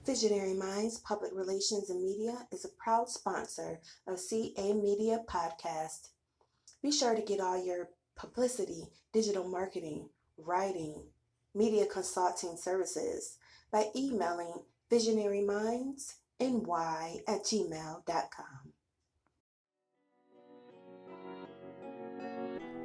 Visionary Minds Public Relations and Media is a proud sponsor of CA Media Podcast. Be sure to get all your publicity, digital marketing, writing, media consulting services by emailing visionarymindsny@gmail.com.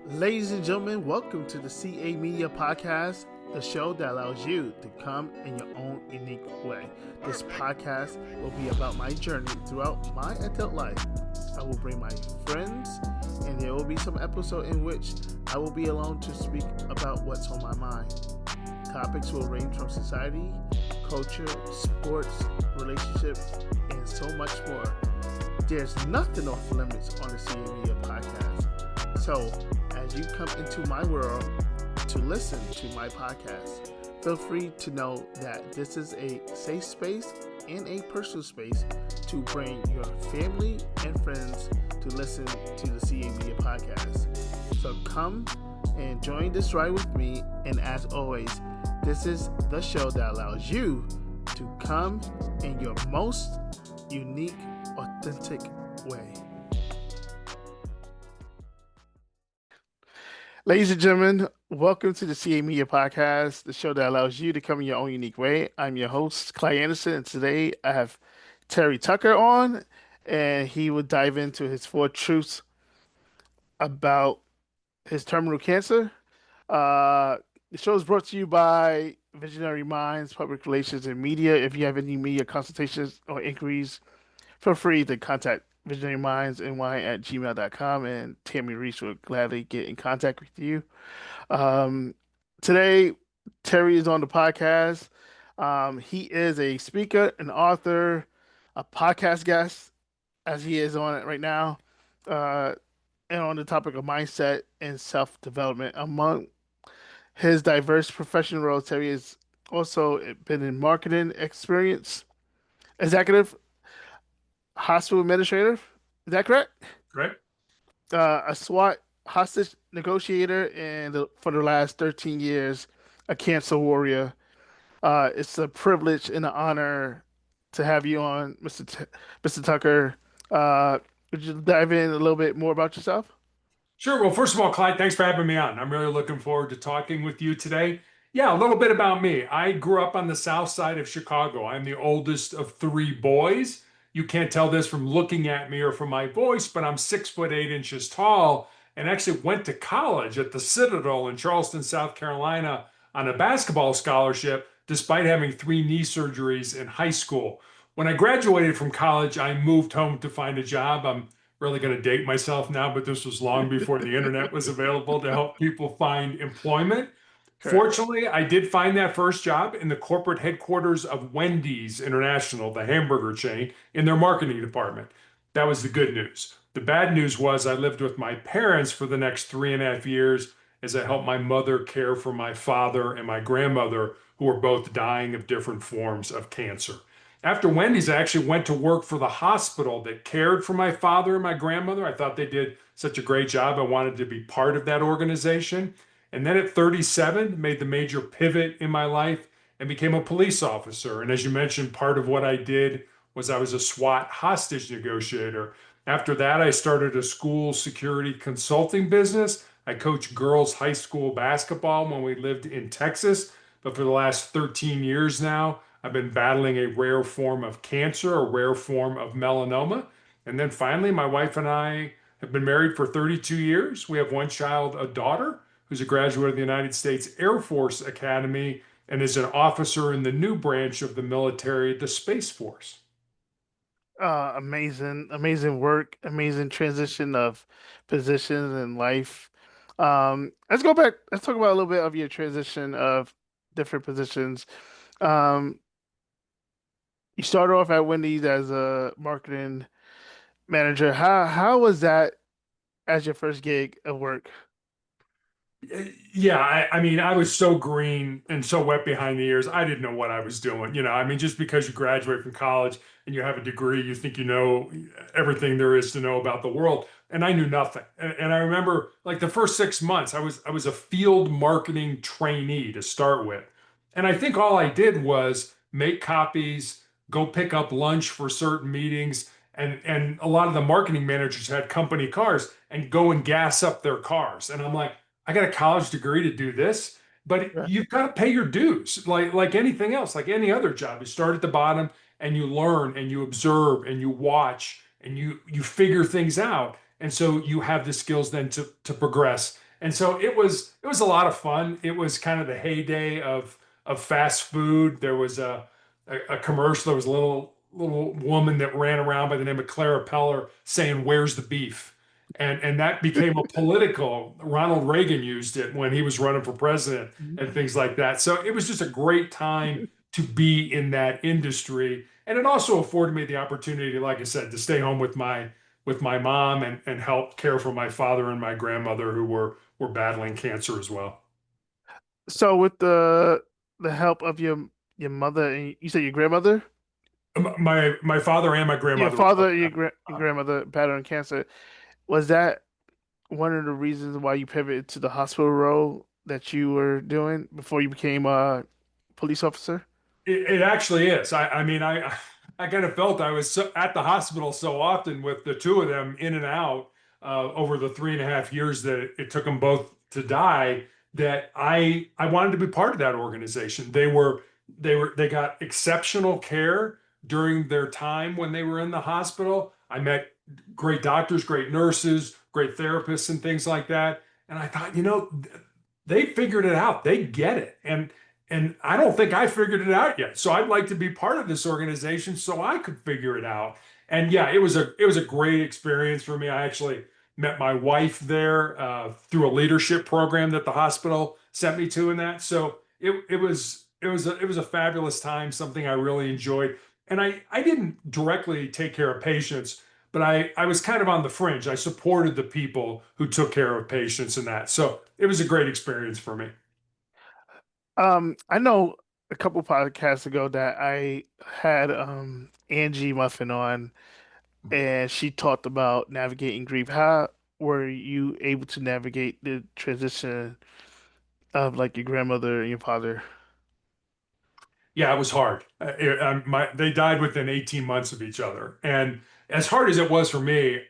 Ladies and gentlemen, welcome to the CA Media Podcast, the show that allows you to come in your own unique way. This podcast will be about my journey throughout my adult life. I will bring my friends, and there will be some episode in which I will be alone to speak about what's on my mind. Topics will range from society, culture, sports, relationships, and so much more. There's nothing off limits on the CA Media Podcast. So, as you come into my world to listen to my podcast, feel free to know that this is a safe space and a personal space to bring your family and friends to listen to the CA Media Podcast. So come and join this ride with me, and as always, this is the show that allows you to come in your most unique, authentic way. Ladies and gentlemen, welcome to the CA Media Podcast, the show that allows you to come in your own unique way. I'm your host, Clyde Anderson, and today I have Terry Tucker on, and he will dive into his 4 truths about his terminal cancer. The show is brought to you by Visionary Minds, Public Relations, and Media. If you have any media consultations or inquiries, feel free to contact visionarymindsny@gmail.com, and Tammy Reese will gladly get in contact with you. Today, Terry is on the podcast. He is a speaker, an author, a podcast guest, as he is on it right now, and on the topic of mindset and self-development. Among his diverse professional roles, Terry has also been in marketing experience, executive, hospital administrator. Is that correct? Correct. A SWAT hostage negotiator, and for the last 13 years, a cancer warrior. It's a privilege and an honor to have you on, Mr. Tucker. Would you dive in a little bit more about yourself? Sure. Well, first of all, Clyde, thanks for having me on. I'm really looking forward to talking with you today. Yeah, a little bit about me. I grew up on the south side of Chicago. I'm the oldest of 3 boys. You can't tell this from looking at me or from my voice, but I'm 6'8" tall, and actually went to college at the Citadel in Charleston, South Carolina on a basketball scholarship, despite having 3 knee surgeries in high school. When I graduated from college, I moved home to find a job. I'm really going to date myself now, but this was long before the internet was available to help people find employment. Correct. Fortunately, I did find that first job in the corporate headquarters of Wendy's International, the hamburger chain, in their marketing department. That was the good news. The bad news was I lived with my parents for the next 3.5 years as I helped my mother care for my father and my grandmother, who were both dying of different forms of cancer. After Wendy's, I actually went to work for the hospital that cared for my father and my grandmother. I thought they did such a great job. I wanted to be part of that organization. And then at 37, made the major pivot in my life and became a police officer. And as you mentioned, part of what I did was I was a SWAT hostage negotiator. After that, I started a school security consulting business. I coached girls' high school basketball when we lived in Texas. But for the last 13 years now, I've been battling a rare form of cancer, a rare form of melanoma. And then finally, my wife and I have been married for 32 years. We have 1 child, a daughter, who's a graduate of the United States Air Force Academy and is an officer in the new branch of the military, the Space Force. Amazing work, amazing transition of positions in life. Let's go back. Let's talk about a little bit of your transition of different positions. You started off at Wendy's as a marketing manager. How was that as your first gig of work? Yeah, I mean, I was so green and so wet behind the ears. I didn't know what I was doing. I mean, just because you graduate from college and you have a degree, you think you know everything there is to know about the world. And I knew nothing. And I remember like the first 6 months, I was a field marketing trainee to start with. And I think all I did was make copies, go pick up lunch for certain meetings. And a lot of the marketing managers had company cars and go and gas up their cars. And I'm like, I got a college degree to do this, but Right. you've got to pay your dues, like anything else, like any other job. You start at the bottom and you learn and you observe and you watch and you figure things out. And so you have the skills then to progress. And so it was a lot of fun. It was kind of the heyday of fast food. There was a commercial. There was a little woman that ran around by the name of Clara Peller saying, "Where's the beef?" And that became a political. Ronald Reagan used it when he was running for president and things like that. So it was just a great time to be in that industry. And it also afforded me the opportunity, like I said, to stay home with my mom and help care for my father and my grandmother who were battling cancer as well. So with the help of your mother and you said your grandmother, My father and my your grandmother were both father, and your battling. grandmother battling cancer, was that one of the reasons why you pivoted to the hospital role that you were doing before you became a police officer? It actually is. I mean, I kind of felt I was at the hospital so often with the two of them in and out over the 3.5 years that it took them both to die that I wanted to be part of that organization. They got exceptional care during their time when they were in the hospital. I met great doctors, great nurses, great therapists, and things like that. And I thought, they figured it out. They get it. And I don't think I figured it out yet. So I'd like to be part of this organization so I could figure it out. And yeah, it was a great experience for me. I actually met my wife there through a leadership program that the hospital sent me to in that. So it was a fabulous time, something I really enjoyed. And I didn't directly take care of patients, but I was kind of on the fringe. I supported the people who took care of patients and that. So it was a great experience for me. I know a couple podcasts ago that I had Angie Muffin on, and she talked about navigating grief. How were you able to navigate the transition of like your grandmother and your father? Yeah, it was hard. They died within 18 months of each other. And as hard as it was for me,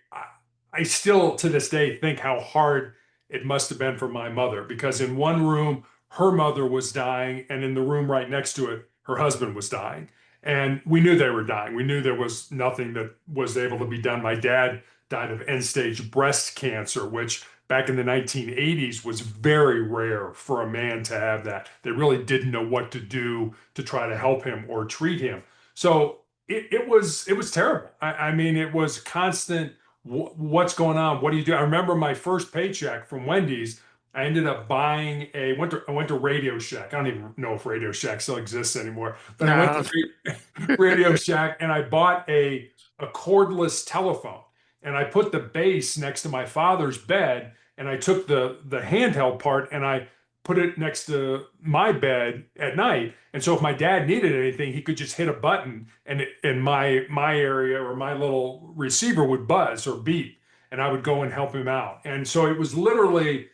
I still to this day think how hard it must have been for my mother because in one room, her mother was dying, and in the room right next to it, her husband was dying. And we knew they were dying. We knew there was nothing that was able to be done. My dad died of end stage breast cancer, which back in the 1980s was very rare for a man to have that. They really didn't know what to do to try to help him or treat him. So it was terrible. I mean, it was constant. What's going on? What do you do? I remember my first paycheck from Wendy's. I ended up buying I went to Radio Shack. I don't even know if Radio Shack still exists anymore, but I went Nah. to Radio Shack and I bought a cordless telephone and I put the base next to my father's bed and I took the handheld part and I put it next to my bed at night. And so if my dad needed anything, he could just hit a button and my area or my little receiver would buzz or beep and I would go and help him out. And so it was literally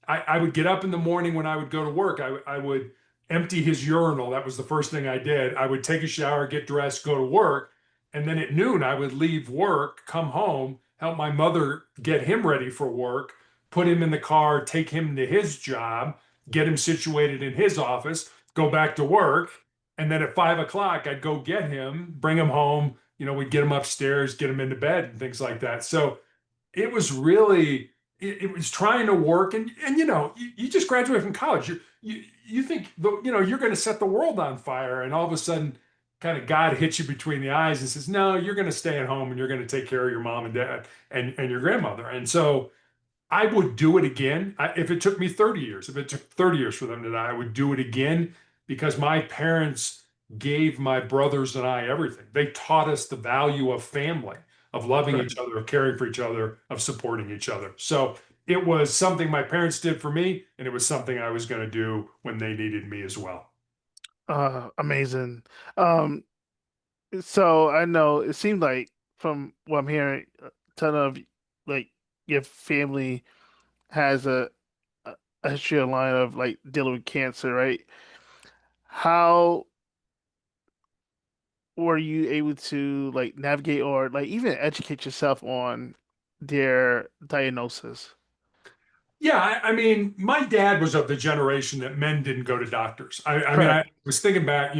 I would get up in the morning when I would go to work. I would empty his urinal. That was the first thing I did. I would take a shower, get dressed, go to work. And then at noon, I would leave work, come home, help my mother get him ready for work, put him in the car, take him to his job, get him situated in his office, go back to work. And then at 5 o'clock, I'd go get him, bring him home. We'd get him upstairs, get him into bed and things like that. So it was really it was trying to work and you just graduate from college you think you're going to set the world on fire and all of a sudden kind of God hits you between the eyes and says no, you're going to stay at home and you're going to take care of your mom and dad and your grandmother. And so I would do it again. If it took me 30 years, if it took 30 years for them to die, I would do it again because my parents gave my brothers and I everything. They taught us the value of family, of loving each other, of caring for each other, of supporting each other. So it was something my parents did for me, and it was something I was going to do when they needed me as well. Amazing. Um, so I know it seemed like from what I'm hearing, a ton of like your family has a a history of line of like dealing with cancer, right? How were you able to like navigate or like even educate yourself on their diagnosis? Yeah, I mean, my dad was of the generation that men didn't go to doctors. I mean, Correct. I was thinking back,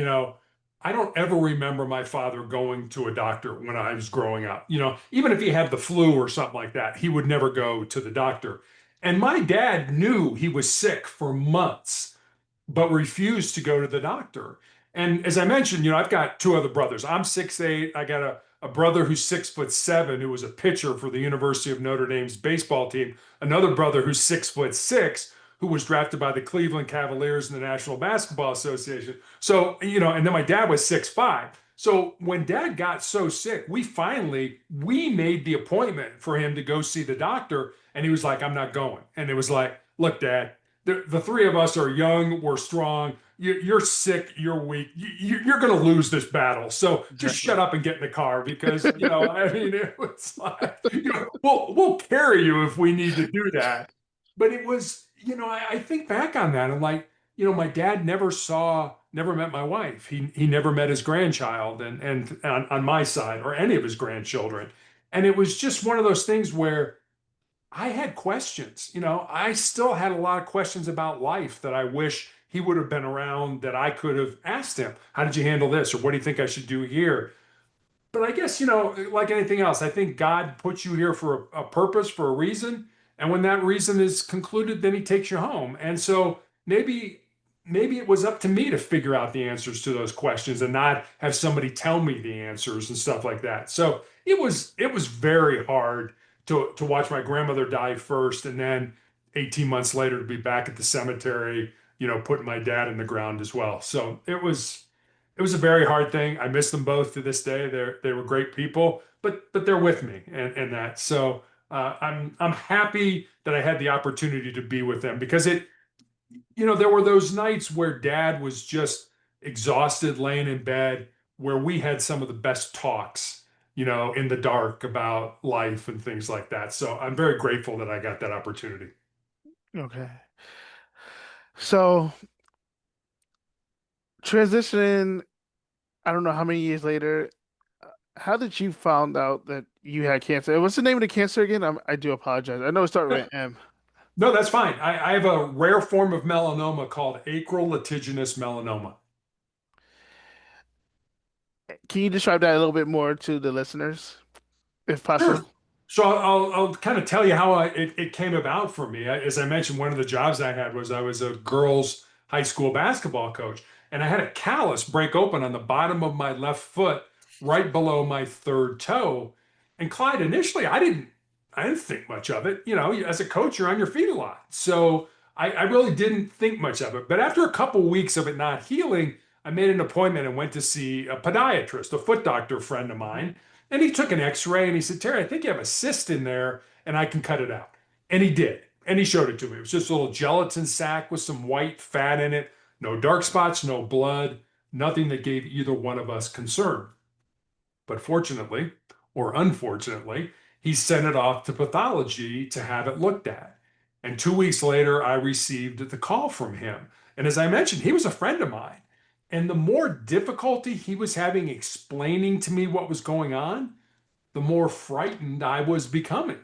I don't ever remember my father going to a doctor when I was growing up. Even if he had the flu or something like that, he would never go to the doctor. And my dad knew he was sick for months but refused to go to the doctor. And as I mentioned, I've got two other brothers. I'm 6'8". I got a brother who's 6'7", who was a pitcher for the University of Notre Dame's baseball team. Another brother who's 6'6", who was drafted by the Cleveland Cavaliers in the National Basketball Association. So, and then my dad was 6'5". So when dad got so sick, we made the appointment for him to go see the doctor. And he was like, I'm not going. And it was like, look, dad, the three of us are young, we're strong. You're sick, you're weak. You're going to lose this battle. So just Exactly. shut up and get in the car because, I mean, it was like, we'll carry you if we need to do that. But it was, I think back on that. I'm like, my dad never met my wife. He never met his grandchild and on my side or any of his grandchildren. And it was just one of those things where I had questions. I still had a lot of questions about life that I wish he would have been around that I could have asked him. How did you handle this? Or what do you think I should do here? But I guess, like anything else, I think God puts you here for a purpose, for a reason. And when that reason is concluded, then he takes you home. And so maybe it was up to me to figure out the answers to those questions and not have somebody tell me the answers and stuff like that. So it was very hard to watch my grandmother die first and then 18 months later to be back at the cemetery, putting my dad in the ground as well. So it was a very hard thing. I miss them both to this day. They were great people, but they're with me and that. So I'm happy that I had the opportunity to be with them because there were those nights where dad was just exhausted, laying in bed, where we had some of the best talks, in the dark about life and things like that. So I'm very grateful that I got that opportunity. Okay. So transitioning, I don't know how many years later, how did you found out that you had cancer? What's the name of the cancer again? I do apologize. I know it started with an M. No, that's fine. I have a rare form of melanoma called acral lentiginous melanoma. Can you describe that a little bit more to the listeners, if Sure. possible? So I'll kind of tell you how it came about for me. As I mentioned, one of the jobs I had was I was a girls' high school basketball coach, and I had a callus break open on the bottom of my left foot, right below my third toe. And Clyde, initially, I didn't think much of it. As a coach, you're on your feet a lot, so I really didn't think much of it. But after a couple weeks of it not healing, I made an appointment and went to see a podiatrist, a foot doctor friend of mine. And he took an x-ray and he said, Terry, I think you have a cyst in there and I can cut it out. And he did. And he showed it to me. It was just a little gelatin sac with some white fat in it, no dark spots, no blood, nothing that gave either one of us concern. But fortunately, or unfortunately, he sent it off to pathology to have it looked at. And 2 weeks later, I received the call from him. And as I mentioned, he was a friend of mine. And the more difficulty he was having explaining to me what was going on, the more frightened I was becoming.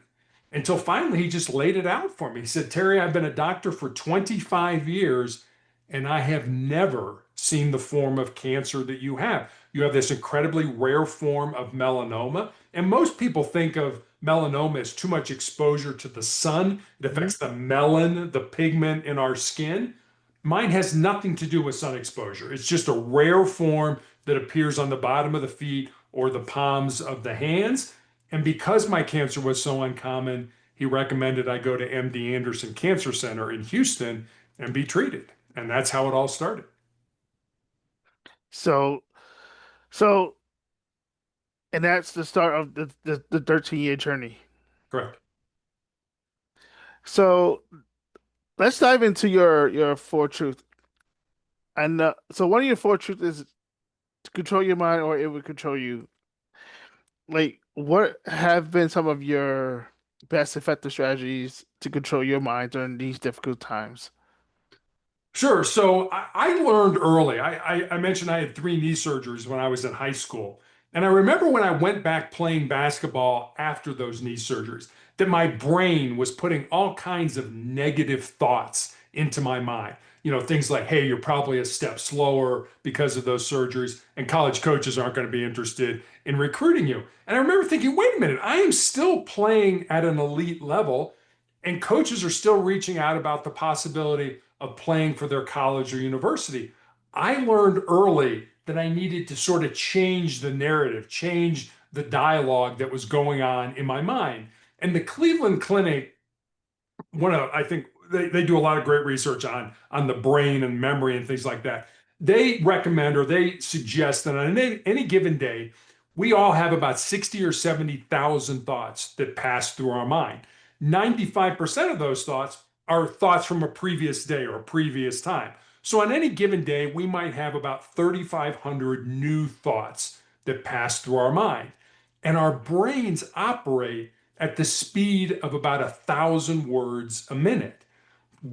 Until finally he just laid it out for me. He said, Terry, I've been a doctor for 25 years and I have never seen the form of cancer that you have. You have this incredibly rare form of melanoma. And most people think of melanoma as too much exposure to the sun. It Mhm. affects the melon, the pigment in our skin. Mine has nothing to do with sun exposure. It's just a rare form that appears on the bottom of the feet or the palms of the hands. And because my cancer was so uncommon, he recommended I go to MD Anderson Cancer Center in Houston and be treated. And that's how it all started. So, so, and that's the start of the 13-year journey. Correct. So let's dive into your four truth. And so one of your four truth is to control your mind or it will control you. Like, what have been some of your best effective strategies to control your mind during these difficult times? Sure. So I learned early. I mentioned I had three knee surgeries when I was in high school. And I remember when I went back playing basketball after those knee surgeries, that my brain was putting all kinds of negative thoughts into my mind. Things like, hey, you're probably a step slower because of those surgeries, and college coaches aren't going to be interested in recruiting you. And I remember thinking, wait a minute, I am still playing at an elite level, and coaches are still reaching out about the possibility of playing for their college or university. I learned early that I needed to sort of change the narrative, change the dialogue that was going on in my mind. And the Cleveland Clinic, I think they do a lot of great research on the brain and memory and things like that. They recommend or they suggest that on any given day, we all have about 60 or 70,000 thoughts that pass through our mind. 95% of those thoughts are thoughts from a previous day or a previous time. So on any given day, we might have about 3,500 new thoughts that pass through our mind. And our brains operate at the speed of about 1,000 words a minute.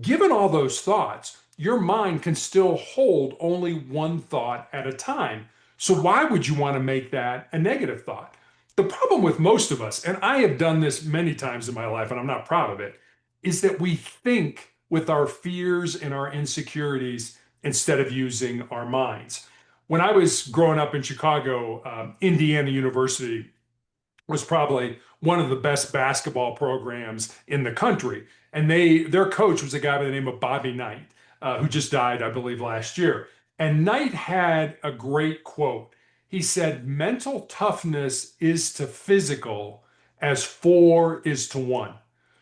Given all those thoughts, your mind can still hold only one thought at a time. So, why would you want to make that a negative thought? The problem with most of us, and I have done this many times in my life, and I'm not proud of it, is that we think with our fears and our insecurities instead of using our minds. When I was growing up in Chicago, Indiana University was probably one of the best basketball programs in the country. And their coach was a guy by the name of Bobby Knight, who just died, I believe, last year. And Knight had a great quote. He said, mental toughness is to physical as four is to one.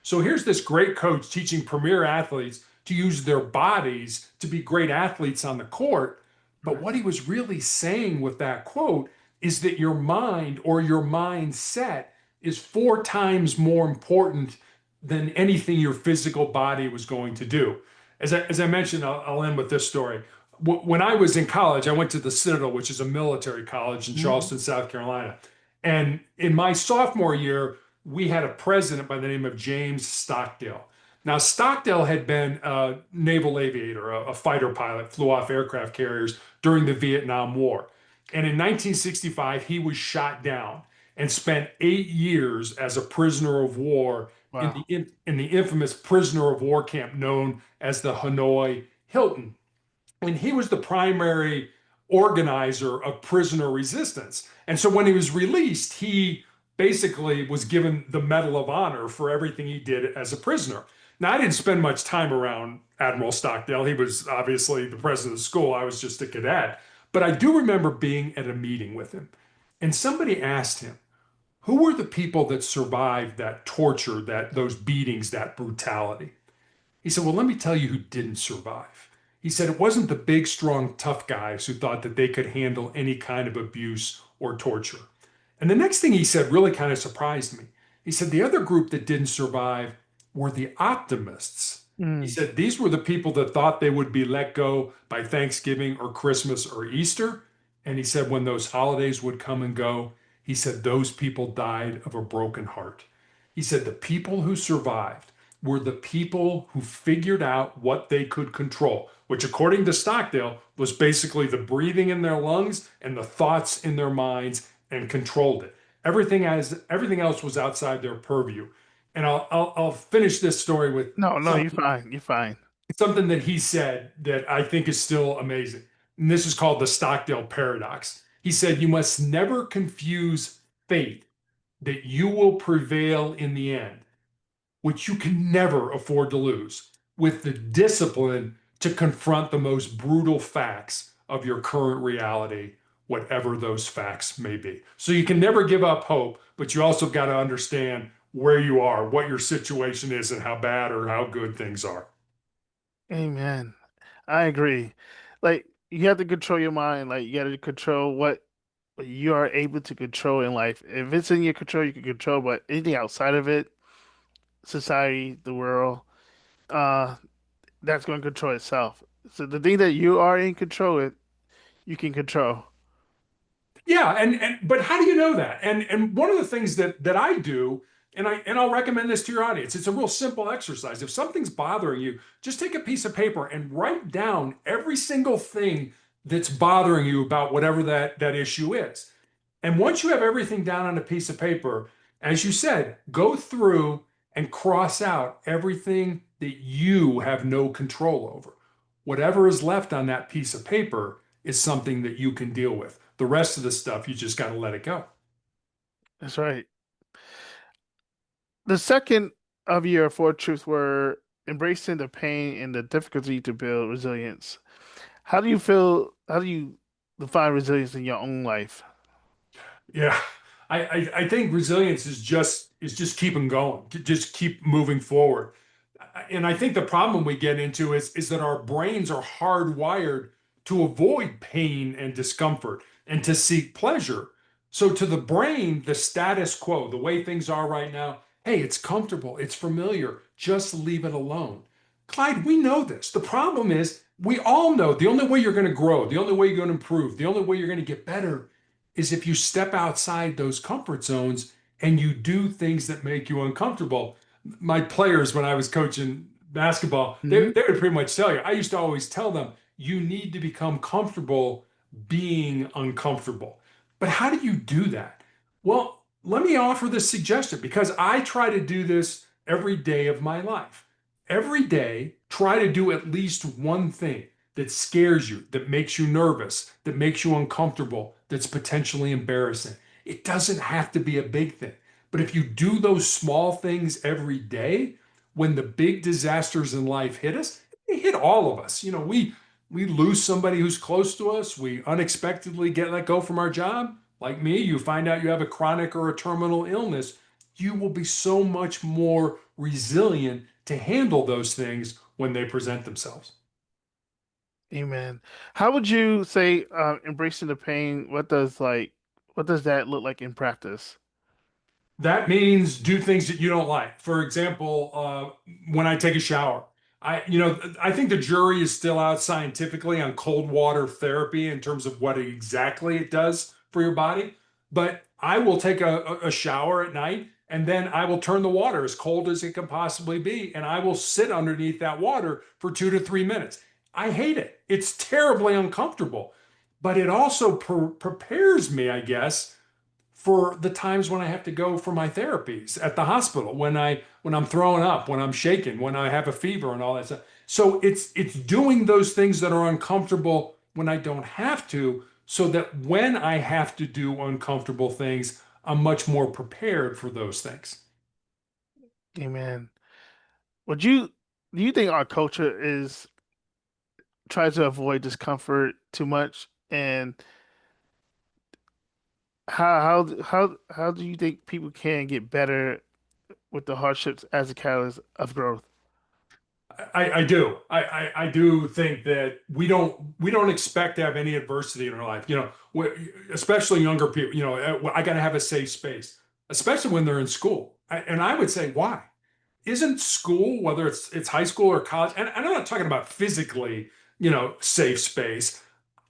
So here's this great coach teaching premier athletes to use their bodies to be great athletes on the court. But what he was really saying with that quote is that your mind or your mindset is four times more important than anything your physical body was going to do. As I mentioned, I'll end with this story. When I was in college, I went to the Citadel, which is a military college in Hmm. Charleston, South Carolina. And in my sophomore year, we had a president by the name of James Stockdale. Now, Stockdale had been a naval aviator, a fighter pilot, flew off aircraft carriers during the Vietnam War. And in 1965, he was shot down and spent 8 years as a prisoner of war in Wow. the infamous prisoner of war camp known as the Hanoi Hilton. And he was the primary organizer of prisoner resistance. And so when he was released, he basically was given the Medal of Honor for everything he did as a prisoner. Now, I didn't spend much time around Admiral Stockdale. He was obviously the president of the school. I was just a cadet. But I do remember being at a meeting with him, and somebody asked him, who were the people that survived that torture, those beatings, that brutality? He said, well, let me tell you who didn't survive. He said it wasn't the big, strong, tough guys who thought that they could handle any kind of abuse or torture. And the next thing he said really kind of surprised me. He said the other group that didn't survive were the optimists. He Mm. said these were the people that thought they would be let go by Thanksgiving or Christmas or Easter. And he said when those holidays would come and go, he said those people died of a broken heart. He said the people who survived were the people who figured out what they could control, which, according to Stockdale, was basically the breathing in their lungs and the thoughts in their minds, and controlled it. Everything else was outside their purview. And I'll finish this story with No, no, you're something fine. You're fine. something that he said that I think is still amazing. And this is called the Stockdale paradox. He said, you must never confuse faith that you will prevail in the end, which you can never afford to lose, with the discipline to confront the most brutal facts of your current reality, whatever those facts may be. So you can never give up hope, but you also got to understand where you are, what your situation is, and how bad or how good things are. Amen. I agree. Like you have to control your mind. Like you got to control what you are able to control in life. If it's in your control, you can control. But anything outside of it, society, the world, uh, that's going to control itself. So the thing that you are in control with, you can control. Yeah, and but how do you know that? And one of the things that I do I'll recommend this to your audience. It's a real simple exercise. If something's bothering you, just take a piece of paper and write down every single thing that's bothering you about whatever that issue is. And once you have everything down on a piece of paper, as you said, go through and cross out everything that you have no control over. Whatever is left on that piece of paper is something that you can deal with. The rest of the stuff, you just got to let it go. That's right. The second of your four truths were embracing the pain and the difficulty to build resilience. How do you feel? How do you define resilience in your own life? Yeah. I think resilience is just keeping going, just keep moving forward. And I think the problem we get into is that our brains are hardwired to avoid pain and discomfort and to seek pleasure. So to the brain, the status quo, the way things are right now, hey, it's comfortable, it's familiar, just leave it alone. Clyde, we know this. The problem is we all know the only way you're going to grow, the only way you're going to improve, the only way you're going to get better is if you step outside those comfort zones and you do things that make you uncomfortable. My players, when I was coaching basketball, Hmm. they would pretty much tell you. I used to always tell them, you need to become comfortable being uncomfortable. But how do you do that? Well, let me offer this suggestion because I try to do this every day of my life. Every day, try to do at least one thing that scares you, that makes you nervous, that makes you uncomfortable, that's potentially embarrassing. It doesn't have to be a big thing. But if you do those small things every day, when the big disasters in life hit us, they hit all of us. We lose somebody who's close to us. We unexpectedly get let go from our job. Like me, you find out you have a chronic or a terminal illness. You will be so much more resilient to handle those things when they present themselves. Amen. How would you say embracing the pain? What does that look like in practice? That means do things that you don't like. For example, when I take a shower, I think the jury is still out scientifically on cold water therapy in terms of what exactly it does for your body. But I will take a shower at night and then I will turn the water as cold as it can possibly be. And I will sit underneath that water for 2 to 3 minutes. I hate it. It's terribly uncomfortable, but it also prepares me, I guess, for the times when I have to go for my therapies at the hospital, when I'm throwing up, when I'm shaking, when I have a fever and all that stuff. So it's doing those things that are uncomfortable when I don't have to, so that when I have to do uncomfortable things, I'm much more prepared for those things. Amen. Would you Do you think our culture is tries to avoid discomfort too much? And how do you think people can get better with the hardships as a catalyst of growth? I do. I do think that we don't expect to have any adversity in our life. Especially younger people. I got to have a safe space, especially when they're in school. And I would say, why? Isn't school, whether it's high school or college, and I'm not talking about physically, safe space.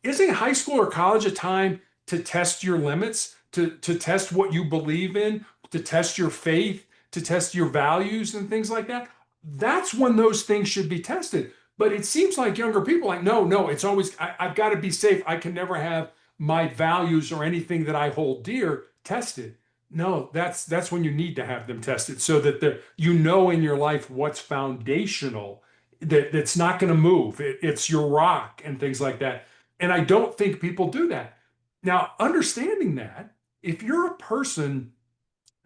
Isn't high school or college a time to test your limits, to test what you believe in, to test your faith, to test your values and things like that? That's when those things should be tested. But it seems like younger people are like, no, no, it's always I've got to be safe. I can never have my values or anything that I hold dear tested. No, that's when you need to have them tested so that in your life what's foundational, that's not going to move. It's your rock and things like that. And I don't think people do that. Now, understanding that, if you're a person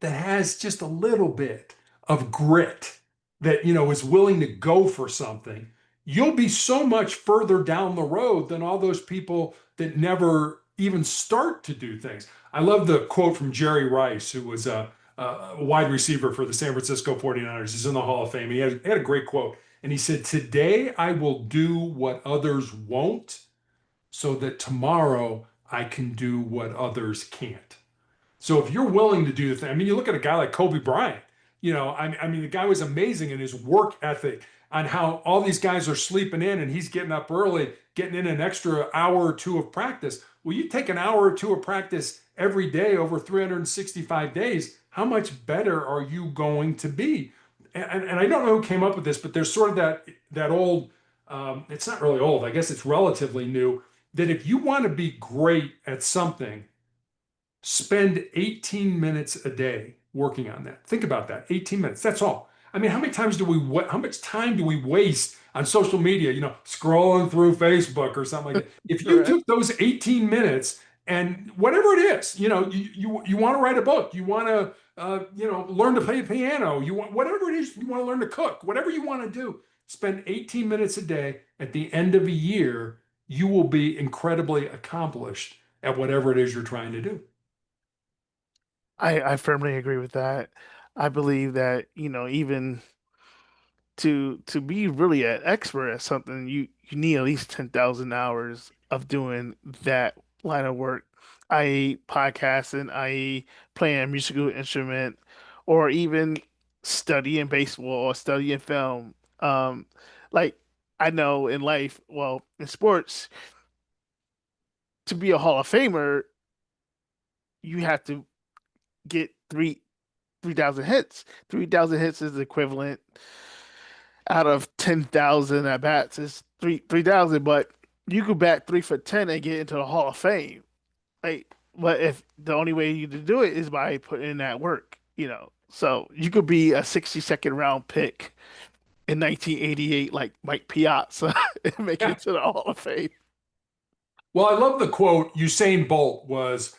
that has just a little bit of grit, that is willing to go for something, you'll be so much further down the road than all those people that never even start to do things. I love the quote from Jerry Rice, who was a wide receiver for the San Francisco 49ers. He's in the Hall of Fame. He had a great quote. And he said, today I will do what others won't so that tomorrow I can do what others can't. So if you're willing to do the thing, I mean, you look at a guy like Kobe Bryant, I mean, the guy was amazing in his work ethic on how all these guys are sleeping in and he's getting up early, getting in an extra hour or two of practice. Well, you take an hour or two of practice every day over 365 days. how much better are you going to be? And I don't know who came up with this, but there's sort of that old, it's not really old, I guess it's relatively new, that if you want to be great at something, spend 18 minutes a day working on that. Think about that. 18 minutes. That's all. I mean, how much time do we waste on social media, scrolling through Facebook or something like that? If you Right. took those 18 minutes and whatever it is, you want to write a book, you want to learn to play piano, you want whatever it is, you want to learn to cook, whatever you want to do, spend 18 minutes a day. At the end of a year, you will be incredibly accomplished at whatever it is you're trying to do. I firmly agree with that. I believe that, even to be really an expert at something, you need at least 10,000 hours of doing that line of work, i.e. podcasting, i.e. playing a musical instrument, or even studying baseball or studying film. Like I know in life, well, in sports, to be a Hall of Famer, you have to get 3,000 hits. 3,000 hits is the equivalent out of 10,000 at bats is 3,000, but you could bat 3 for 10 and get into the Hall of Fame. Like, but if the only way you to do it is by putting in that work, so you could be a 62nd round pick in 1988, like Mike Piazza, and make Yeah. it to the Hall of Fame. Well, I love the quote. Usain Bolt was,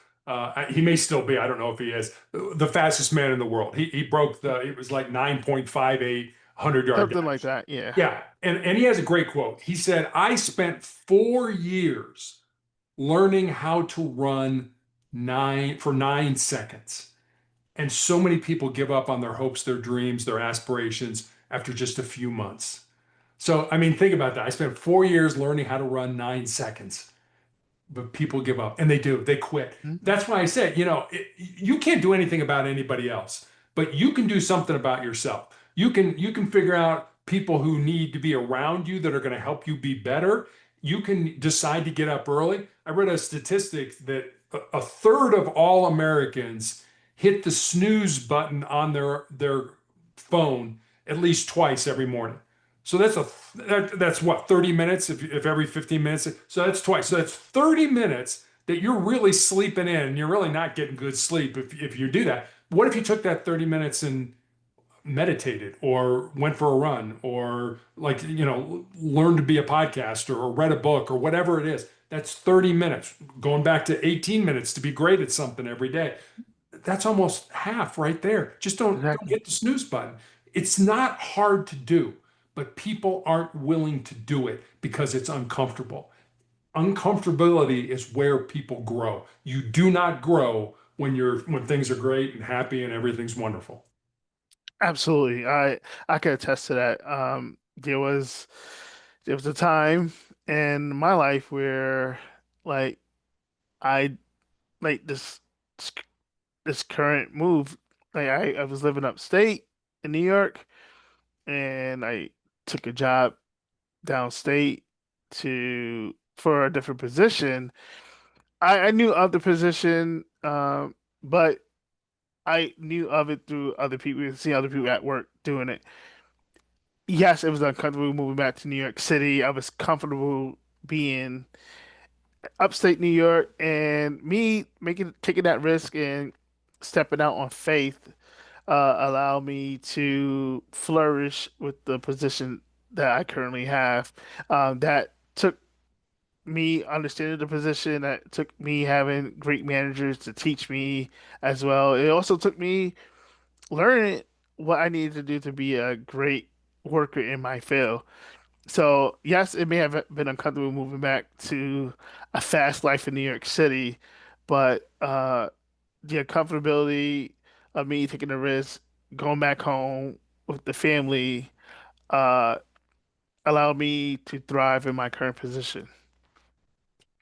he may still be, I don't know if he is, the fastest man in the world. He broke it was like 9.58 100-yard Something like dash. that. Yeah. Yeah. And he has a great quote. He said, I spent 4 years learning how to run 9 seconds. And so many people give up on their hopes, their dreams, their aspirations after just a few months. So, I mean, think about that. I spent 4 years learning how to run 9 seconds, but people give up and they do, they quit. Mhm. That's why I said, you can't do anything about anybody else, but you can do something about yourself. You can figure out people who need to be around you that are going to help you be better. You can decide to get up early. I read a statistic that a third of all Americans hit the snooze button on their phone at least twice every morning. So that's what, 30 minutes if every 15 minutes. So that's twice. So that's 30 minutes that you're really sleeping in and you're really not getting good sleep if you do that. What if you took that 30 minutes and meditated or went for a run or learned to be a podcaster or read a book or whatever it is? That's 30 minutes. Going back to 18 minutes to be great at something every day. That's almost half right there. Just don't Exactly. hit the snooze button. It's not hard to do, but people aren't willing to do it because it's uncomfortable. Uncomfortability is where people grow. You do not grow when things are great and happy and everything's wonderful. Absolutely. I can attest to that. There was a time in my life where like I like this current move. Like I was living upstate in New York and I took a job downstate to for a different position. I knew of the position, but I knew of it through other people, seeing other people at work doing it. Yes, it was uncomfortable moving back to New York City. I was comfortable being upstate New York, and me making taking that risk and stepping out on faith allowed me to flourish with the position that I currently have. That took me understanding the position. That took me having great managers to teach me as well. It also took me learning what I needed to do to be a great worker in my field. So, yes, it may have been uncomfortable moving back to a fast life in New York City, but the comfortability of me taking the risk, going back home with the family, uh, allowed me to thrive in my current position.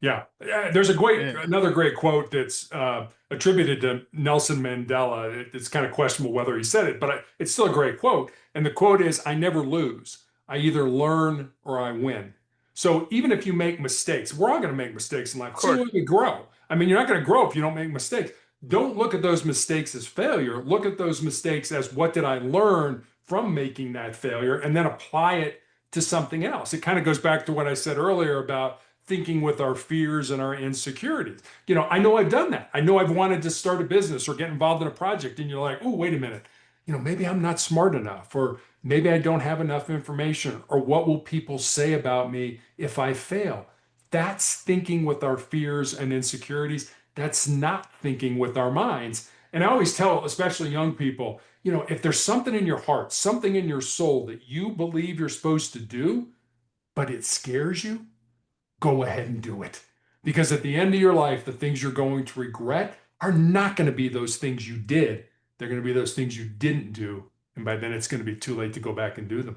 Yeah. There's Yeah, another great quote that's attributed to Nelson Mandela. It's kind of questionable whether he said it, but it's still a great quote. And the quote is, I never lose. I either learn or I win. So even if you make mistakes, we're all going to make mistakes in life. of It's the only course. way we grow. I mean, you're not going to grow if you don't make mistakes. Don't look at those mistakes as failure. Look at those mistakes as what did I learn from making that failure, and then apply it to something else. It kind of goes back to what I said earlier about thinking with our fears and our insecurities. I know I've done that. I know I've wanted to start a business or get involved in a project, and you're like, oh, wait a minute. Maybe I'm not smart enough, or maybe I don't have enough information, or what will people say about me if I fail? That's thinking with our fears and insecurities. That's not thinking with our minds. And I always tell, especially young people, if there's something in your heart, something in your soul that you believe you're supposed to do, but it scares you, go ahead and do it. Because at the end of your life, the things you're going to regret are not going to be those things you did. They're going to be those things you didn't do. And by then, it's going to be too late to go back and do them.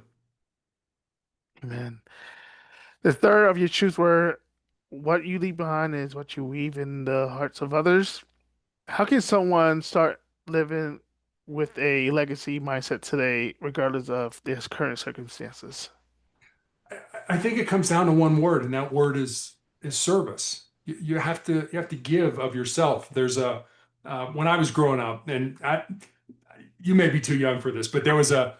Amen. The third of your truths were, what you leave behind is what you weave in the hearts of others. How can someone start living with a legacy mindset today, regardless of their current circumstances? I think it comes down to one word, and that word is service. You have to give of yourself. There's when I was growing up, and you may be too young for this, but there was a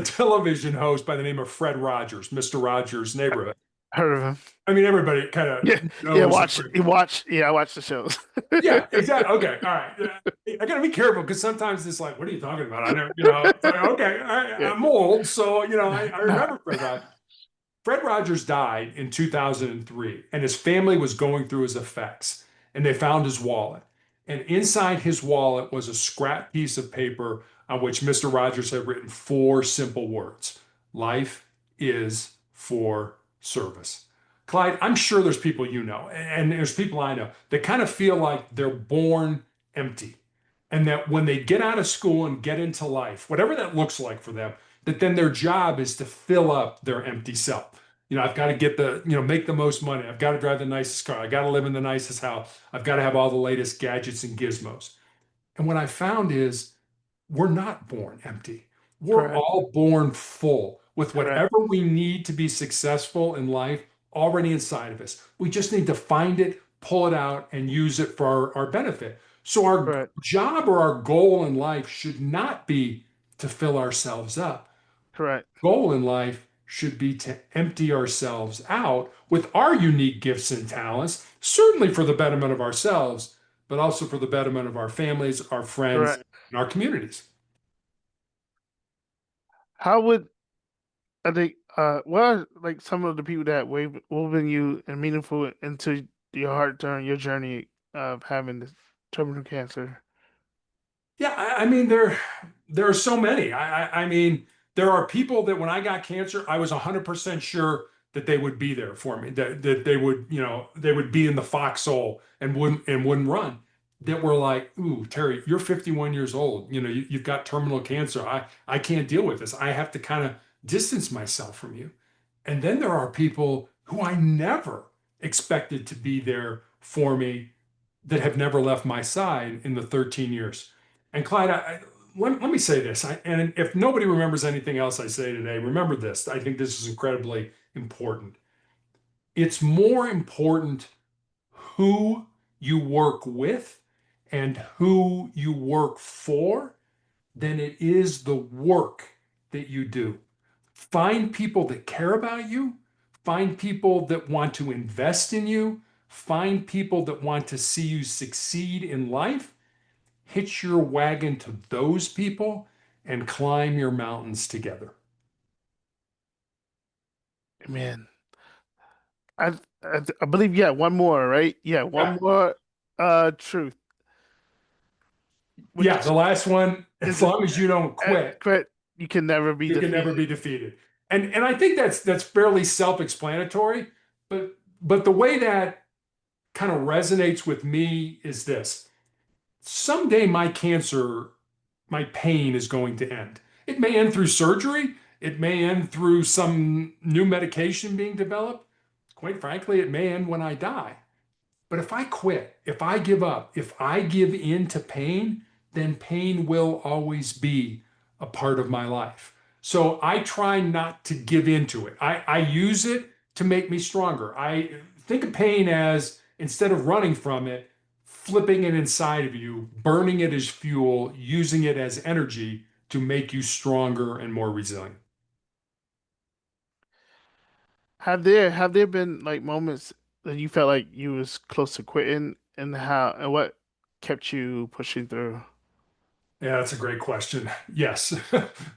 television host by the name of Fred Rogers, Mr. Rogers' Neighborhood. Heard of him? I mean, everybody kind of Yeah, knows. I watch the shows. Yeah, exactly. Okay, all right. I gotta be careful because sometimes it's like, what are you talking about? I don't, it's like, okay, I'm old, so I remember Fred Rogers. Fred Rogers died in 2003, and his family was going through his effects, and they found his wallet. And inside his wallet was a scrap piece of paper on which Mr. Rogers had written 4 simple words: life is for service. Clyde, I'm sure there's people and there's people I know that kind of feel like they're born empty. And that when they get out of school and get into life, whatever that looks like for them, that then their job is to fill up their empty self. I've got to make the most money. I've got to drive the nicest car. I got to live in the nicest house. I've got to have all the latest gadgets and gizmos. And what I found is we're not born empty. We're Correct. all born full with Correct. whatever we need to be successful in life already inside of us. We just need to find it, pull it out, and use it for our benefit. So our Correct. job or our goal in life should not be to fill ourselves up. Correct. Goal in life should be to empty ourselves out with our unique gifts and talents, certainly for the betterment of ourselves, but also for the betterment of our families, our friends, Correct. and our communities. How would I think? What are like some of the people that woven you and meaningful into your heart during your journey of having this terminal cancer? Yeah, I mean there are so many. I mean there are people that when I got cancer, I was 100% sure that they would be there for me, that they would they would be in the foxhole and wouldn't run. That were like, ooh, Terry, you're 51 years old. You've got terminal cancer. I can't deal with this. I have to kind of distance myself from you. And then there are people who I never expected to be there for me that have never left my side in the 13 years. And Clyde, let me say this, and if nobody remembers anything else I say today, remember this. I think this is incredibly important. It's more important who you work with and who you work for than it is the work that you do. Find people that care about you, find people that want to invest in you, find people that want to see you succeed in life. Hitch your wagon to those people and climb your mountains together. Man, I believe one more, right? Yeah, one more truth. Which Yeah, the last one, as long as you don't quit, you can never be you can never be defeated. And I think that's fairly self-explanatory, but the way that kind of resonates with me is this. Someday my cancer, my pain is going to end. It may end through surgery. It may end through some new medication being developed. Quite frankly, it may end when I die. But if I quit, if I give up, if I give in to pain, then pain will always be a part of my life. So I try not to give into it. I use it to make me stronger. I think of pain as, instead of running from it, flipping it inside of you, burning it as fuel, using it as energy to make you stronger and more resilient. Have there been like moments that you felt like you was close to quitting, and how and what kept you pushing through? Yeah, that's a great question. Yes,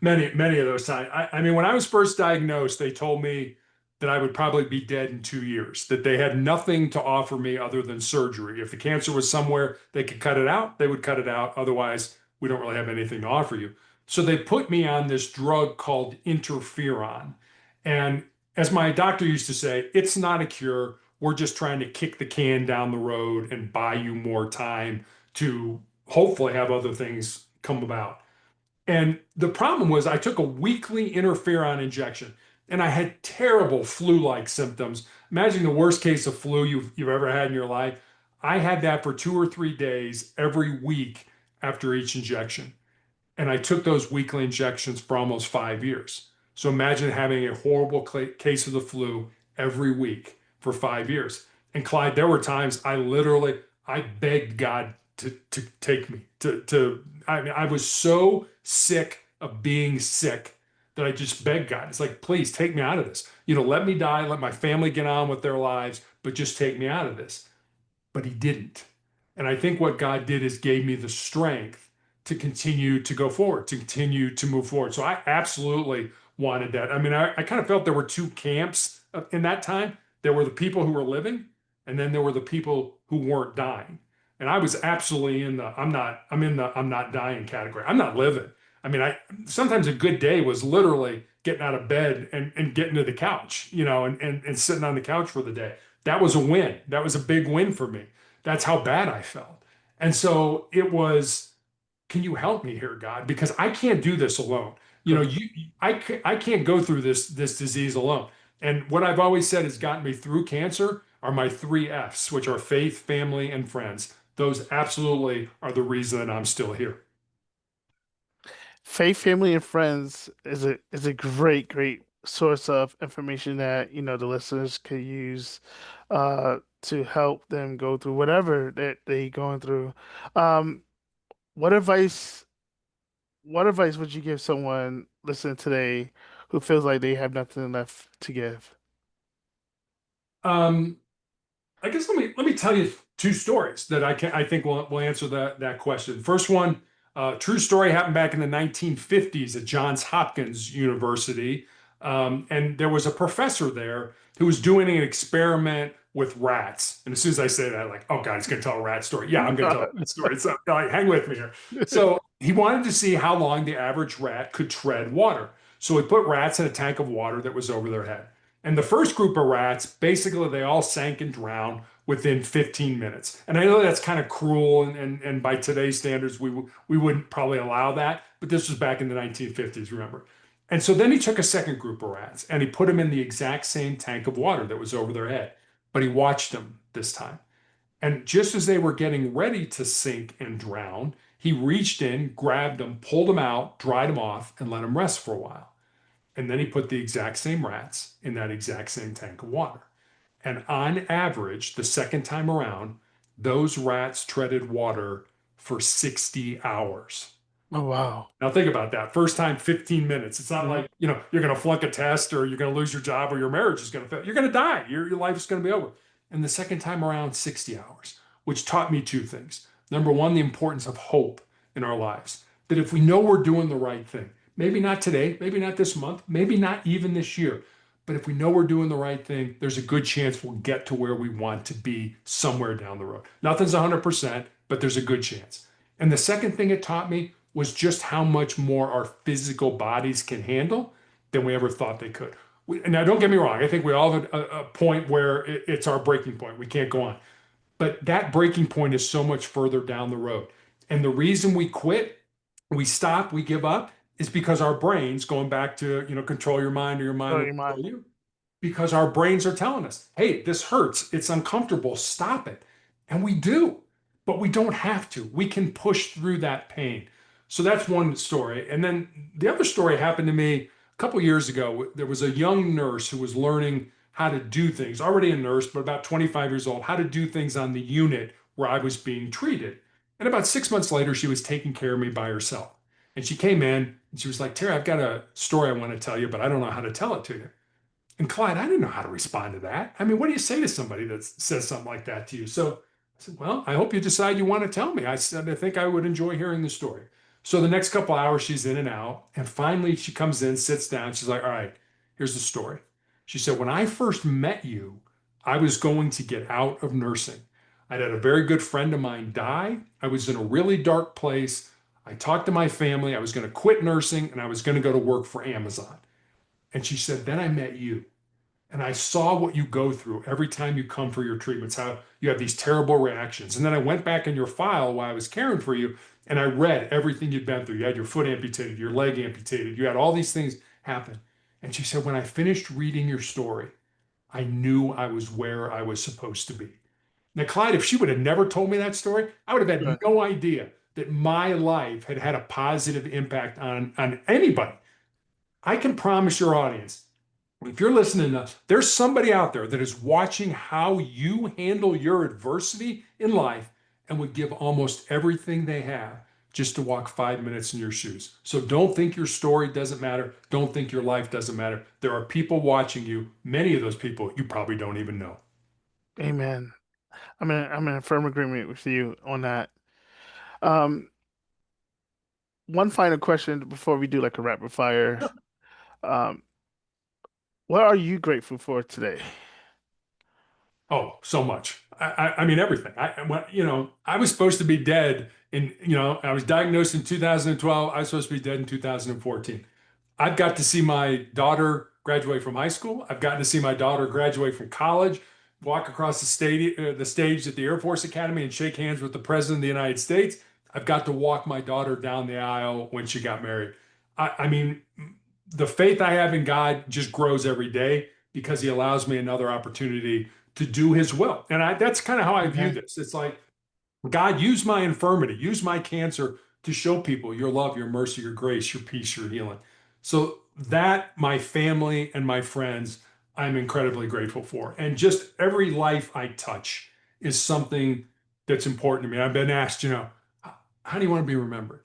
many of those times. I mean, when I was first diagnosed, they told me that I would probably be dead in 2 years, that they had nothing to offer me other than surgery. If the cancer was somewhere they could cut it out, they would cut it out. Otherwise, we don't really have anything to offer you. So they put me on this drug called interferon. And as my doctor used to say, it's not a cure. We're just trying to kick the can down the road and buy you more time to hopefully have other things come about. And the problem was I took a weekly interferon injection and I had terrible flu-like symptoms. Imagine the worst case of flu you've ever had in your life. I had that for 2 or 3 days every week after each injection. And I took those weekly injections for almost 5 years. So imagine having a horrible case of the flu every week for 5 years. And Clyde, there were times I begged God to take me I mean, I was so sick of being sick that I just begged God. It's like, please take me out of this. Let me die, let my family get on with their lives, but just take me out of this. But he didn't. And I think what God did is gave me the strength to continue to go forward, to continue to move forward. So I absolutely wanted that. I mean, I kind of felt there were two camps in that time. There were the people who were living, and then there were the people who weren't dying. And I was absolutely in the I'm not dying category. I'm not living. I mean, I sometimes a good day was literally getting out of bed and getting to the couch, and sitting on the couch for the day. That was a win. That was a big win for me. That's how bad I felt. And so it was, can you help me here, God? Because I can't do this alone. I can't go through this disease alone. And what I've always said has gotten me through cancer are my 3 F's, which are faith, family, and friends. Those absolutely are the reason that I'm still here. Faith, family, and friends is a great source of information that the listeners could use to help them go through whatever that they going through. Um, what advice what advice would you give someone listening today who feels like they have nothing left to give? Um, I guess let me tell you two stories that I think will answer that question. First one, true story, happened back in the 1950s at Johns Hopkins University, and there was a professor there who was doing an experiment with rats. And as soon as I say that, like, oh God, he's going to tell a rat story. Yeah, I'm going to tell a rat story. So like, hang with me here. So he wanted to see how long the average rat could tread water. So he put rats in a tank of water that was over their head. And the first group of rats, basically, they all sank and drowned within 15 minutes. And I know that's kind of cruel, and by today's standards, we wouldn't probably allow that. But this was back in the 1950s, remember? And so then he took a second group of rats and he put them in the exact same tank of water that was over their head. But he watched them this time. And just as they were getting ready to sink and drown, he reached in, grabbed them, pulled them out, dried them off, and let them rest for a while. And then he put the exact same rats in that exact same tank of water. And on average, the second time around, those rats treaded water for 60 hours. Oh wow. Now think about that. First time, 15 minutes. It's not Mhm. like, you're going to flunk a test or you're going to lose your job or your marriage is going to fail. You're going to die. Your life is going to be over. And the second time around, 60 hours, which taught me two things. Number one, the importance of hope in our lives. That if we know we're doing the right thing, maybe not today, maybe not this month, maybe not even this year, but if we know we're doing the right thing, there's a good chance we'll get to where we want to be somewhere down the road. Nothing's 100%, but there's a good chance. And the second thing it taught me was just how much more our physical bodies can handle than we ever thought they could. Now, don't get me wrong. I think we all have a point where it's our breaking point. We can't go on. But that breaking point is so much further down the road. And the reason we quit, we stop, we give up, is because our brains, going back to, control your mind or your mind Blow will your mind. control you, because our brains are telling us, hey, this hurts, it's uncomfortable, stop it. And we do, but we don't have to. We can push through that pain. So that's one story. And then the other story happened to me a couple years ago. There was a young nurse who was learning how to do things, already a nurse, but about 25 years old, how to do things on the unit where I was being treated. And about 6 months later, she was taking care of me by herself. And she came in and she was like, Terry, I've got a story I want to tell you, but I don't know how to tell it to you. And Clyde, I didn't know how to respond to that. I mean, what do you say to somebody that says something like that to you? So I said, well, I hope you decide you want to tell me. I said, I think I would enjoy hearing the story. So the next couple hours, she's in and out. And finally, she comes in, sits down. She's like, all right, here's the story. She said, when I first met you, I was going to get out of nursing. I'd had a very good friend of mine die. I was in a really dark place. I talked to my family. I was going to quit nursing and I was going to go to work for Amazon. And she said, then I met you. And I saw what you go through every time you come for your treatments, how you have these terrible reactions. And then I went back in your file while I was caring for you and I read everything you'd been through. You had your foot amputated, your leg amputated, you had all these things happen. And she said, when I finished reading your story, I knew I was where I was supposed to be. Now, Clyde, if she would have never told me that story, I would have had Right. no idea that my life had had a positive impact on anybody. I can promise your audience, if you're listening to, there's somebody out there that is watching how you handle your adversity in life and would give almost everything they have just to walk 5 minutes in your shoes. So don't think your story doesn't matter. Don't think your life doesn't matter. There are people watching you. Many of those people you probably don't even know. Amen. I'm in firm agreement with you on that. Um, one final question before we do like a rapid fire. Um, what are you grateful for today? Oh, so much. I mean, everything. I was supposed to be dead I was diagnosed in 2012. I was supposed to be dead in 2014. I've got to see my daughter graduate from high school. I've gotten to see my daughter graduate from college, walk across the stage at the Air Force Academy and shake hands with the President of the United States. I've got to walk my daughter down the aisle when she got married. I mean, the faith I have in God just grows every day because He allows me another opportunity to do His will. And that's kind of how I view Amen. this. It's like, God, use my infirmity, use my cancer to show people your love, your mercy, your grace, your peace, your healing. So that my family and my friends, I'm incredibly grateful for. And just every life I touch is something that's important to me. I've been asked, how do you want to be remembered?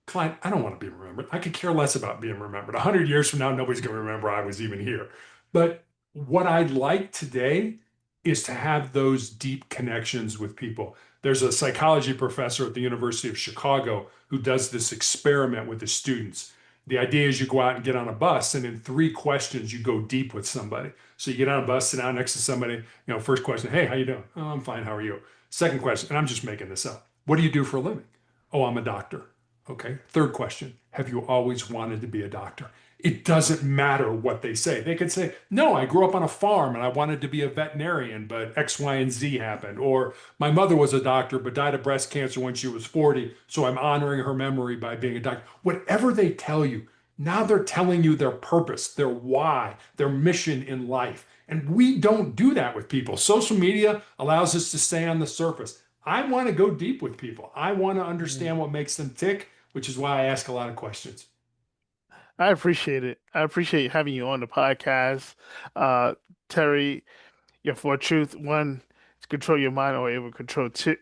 Client, I don't want to be remembered. I could care less about being remembered. 100 years from now, nobody's going to remember I was even here. But what I'd like today is to have those deep connections with people. There's a psychology professor at the University of Chicago who does this experiment with his students. The idea is you go out and get on a bus, and in 3 questions, you go deep with somebody. So you get on a bus, sit down next to somebody. First question, hey, how you doing? Oh, I'm fine. How are you? Second question, and I'm just making this up. What do you do for a living? Oh, I'm a doctor. Okay. Third question, have you always wanted to be a doctor? It doesn't matter what they say. They could say, no, I grew up on a farm and I wanted to be a veterinarian, but X, Y, and Z happened. Or my mother was a doctor, but died of breast cancer when she was 40. So I'm honoring her memory by being a doctor. Whatever they tell you, now they're telling you their purpose, their why, their mission in life. And we don't do that with people. Social media allows us to stay on the surface. I want to go deep with people. I want to understand what makes them tick, which is why I ask a lot of questions. I appreciate it. I appreciate having you on the podcast. Uh, Terry, your four truth. One, to control your mind, or it will control two.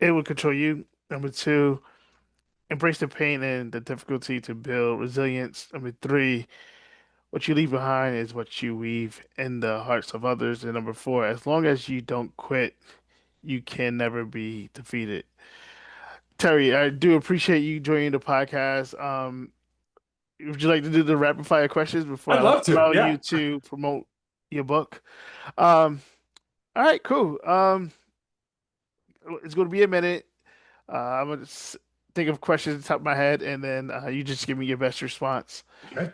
It will control you. Number two, embrace the pain and the difficulty to build resilience. Number three, what you leave behind is what you weave in the hearts of others. And number four, as long as you don't quit, you can never be defeated. Terry, I do appreciate you joining the podcast. Would you like to do the rapid fire questions before I'd I love to. allow Yeah. you to promote your book? Um, all right, cool. It's going to be a minute. I'm going to think of questions at the top of my head, and then you just give me your best response. Okay.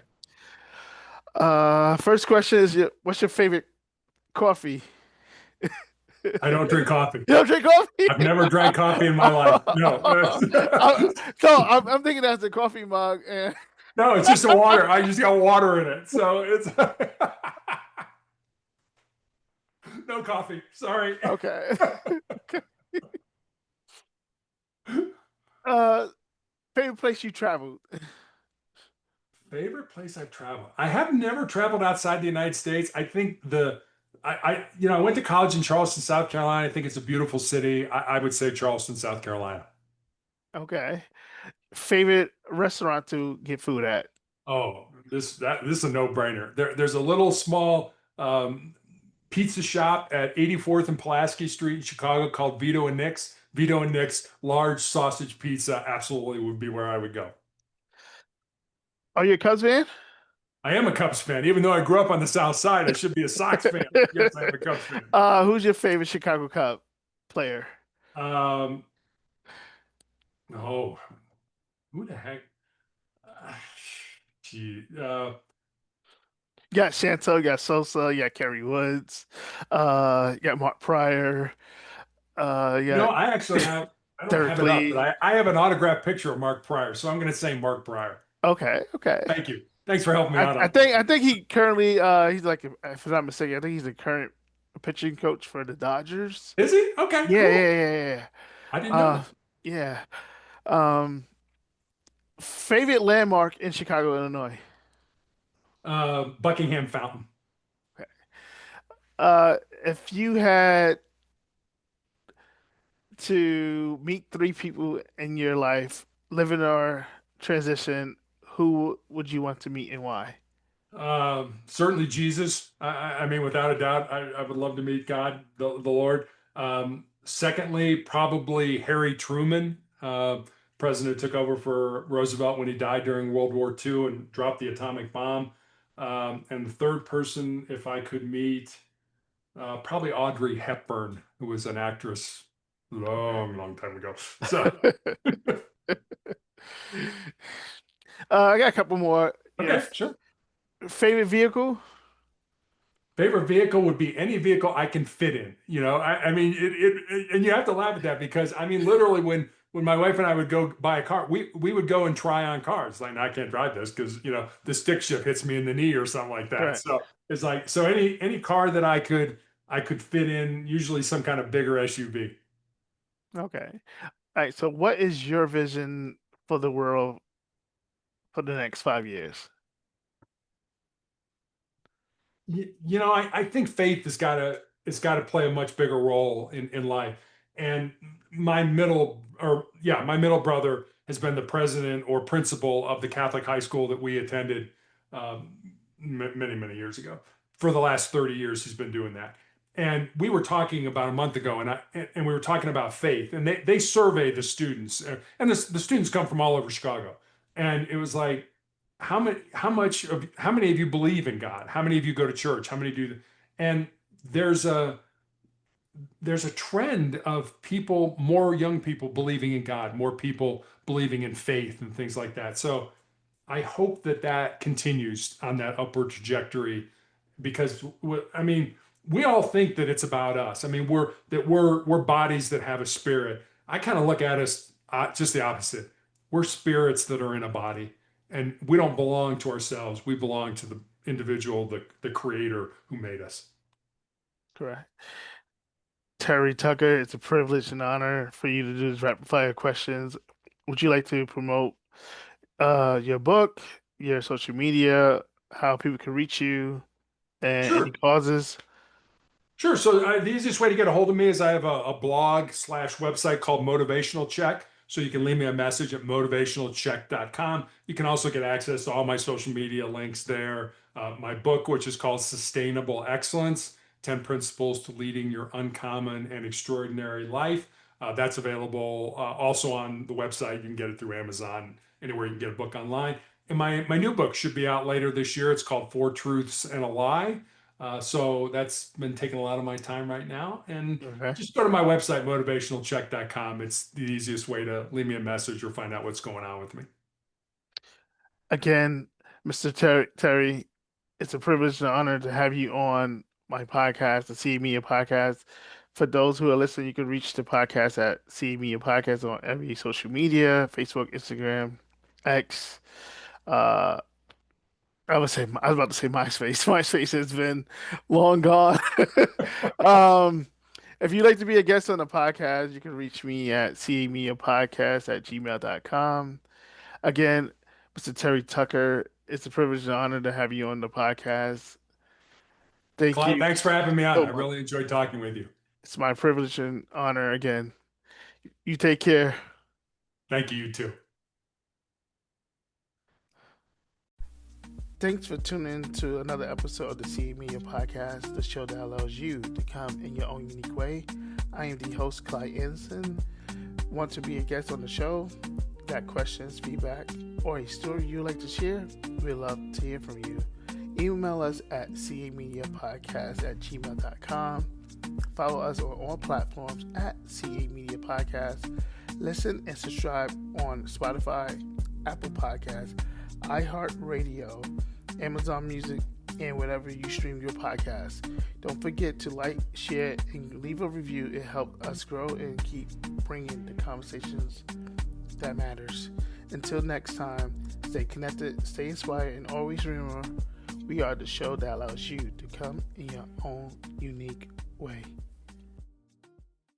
First question is, what's your favorite coffee? I don't drink coffee. You don't drink coffee? I've never drank coffee in my life. No. I'm thinking that's a coffee mug, and No, it's just a water. I just got water in it. So it's no coffee. Sorry. okay. Uh, favorite place you traveled? Favorite place I've traveled. I have never traveled outside the United States. I think the I went to college in Charleston, South Carolina. I think it's a beautiful city. I would say Charleston, South Carolina. Okay. Favorite restaurant to get food at? Oh, this is a no-brainer. There's a little small pizza shop at 84th and Pulaski Street in Chicago called Vito and Nick's. Vito and Nick's large sausage pizza absolutely would be where I would go. Are you a Cubs fan? I am a Cubs fan, even though I grew up on the South Side. I should be a Sox fan. Yes, I am a Cubs fan. Who's your favorite Chicago Cub player? Um, oh, who the heck? Uh, Gee, You got Shanto, you got Sosa, you got Kerry Woods, you got Mark Pryor, you got I actually have. I don't Derek have it up, but Lee. I have an autographed picture of Mark Pryor, so I'm going to say Mark Pryor. Okay, okay. Thank you. Thanks for helping me out I on that. think he currently he's like, if I'm not mistaken, I think he's the current pitching coach for the Dodgers. Is he? Okay, Yeah, cool. yeah, yeah, yeah. I didn't Yeah. know that. Yeah. Um, favorite landmark in Chicago, Illinois. Buckingham Fountain. Okay. If you had to meet three people in your life, living or transition, who would you want to meet and why? Certainly Jesus. I mean, without a doubt, I would love to meet God, the Lord. Secondly, probably Harry Truman, president who took over for Roosevelt when he died during World War II and dropped the atomic bomb. And the third person, if I could meet, probably Audrey Hepburn, who was an actress long, long time ago. So, I got a couple more. Your okay, sure. favorite vehicle? Favorite vehicle would be any vehicle I can fit in. I mean, and you have to laugh at that because I mean, literally, when my wife and I would go buy a car, we would go and try on cars. Like, I can't drive this because the stick shift hits me in the knee or something like that. Correct. So it's like any car that I could fit in, usually some kind of bigger SUV. Okay. All right. So, what is your vision for the world for the next 5 years? I think faith has got to play a much bigger role in life. And my middle brother has been the president or principal of the Catholic high school that we attended many, many years ago. For the last 30 years, he's been doing that. And we were talking about a month ago, and we were talking about faith, and they survey the students, and the students come from all over Chicago, and it was like, how many of you believe in God? How many of you go to church? How many do? And there's a there's a trend of people, more young people believing in God, more people believing in faith and things like that. So I hope that continues on that upward trajectory because I mean, we all think that it's about us. I mean, we're bodies that have a spirit. I kind of look at us just the opposite. We're spirits that are in a body, and we don't belong to ourselves. We belong to the individual, the creator who made us. Correct. Terry Tucker, it's a privilege and honor for you to do this rapid fire questions. Would you like to promote your book, your social media, how people can reach you, and any Sure. causes? Sure. So the easiest way to get a hold of me is I have a blog/website called Motivational Check. So you can leave me a message at motivationalcheck.com. You can also get access to all my social media links there. My book, which is called Sustainable Excellence: 10 Principles to Leading Your Uncommon and Extraordinary Life. That's available also on the website. You can get it through Amazon, anywhere you can get a book online. And my new book should be out later this year. It's called Four Truths and a Lie. So that's been taking a lot of my time right now. And Okay. just go to my website, motivationalcheck.com. It's the easiest way to leave me a message or find out what's going on with me. Again, Mr. Terry, it's a privilege and honor to have you on my podcast, the See Media Podcast. For those who are listening, you can reach the podcast at See Media Podcast on every social media, Facebook, Instagram, X. Uh, I was about to say MySpace. MySpace has been long gone. Um, if you'd like to be a guest on the podcast, you can reach me at cmediapodcast@gmail.com. Again, Mr. Terry Tucker, it's a privilege and honor to have you on the podcast. Thank Clyde, you thanks for having me on. so I much. really enjoyed talking with you. It's my privilege and honor again. You take care. Thank you, you too. Thanks for tuning in to another episode of the CA Media Podcast, the show that allows you to come in your own unique way. I am the host, Clyde Anderson. Want to be a guest on the show? Got questions, feedback, or a story you'd like to share? We'd love to hear from you. Email us at camediapodcast@gmail.com. Follow us on all platforms at CA Media Podcast. Listen and subscribe on Spotify, Apple Podcasts, iHeartRadio, Amazon Music, and wherever you stream your podcast. Don't forget to like, share, and leave a review. It helps us grow and keep bringing the conversations that matters. Until next time, stay connected, stay inspired, and always remember, we are the show that allows you to come in your own unique way.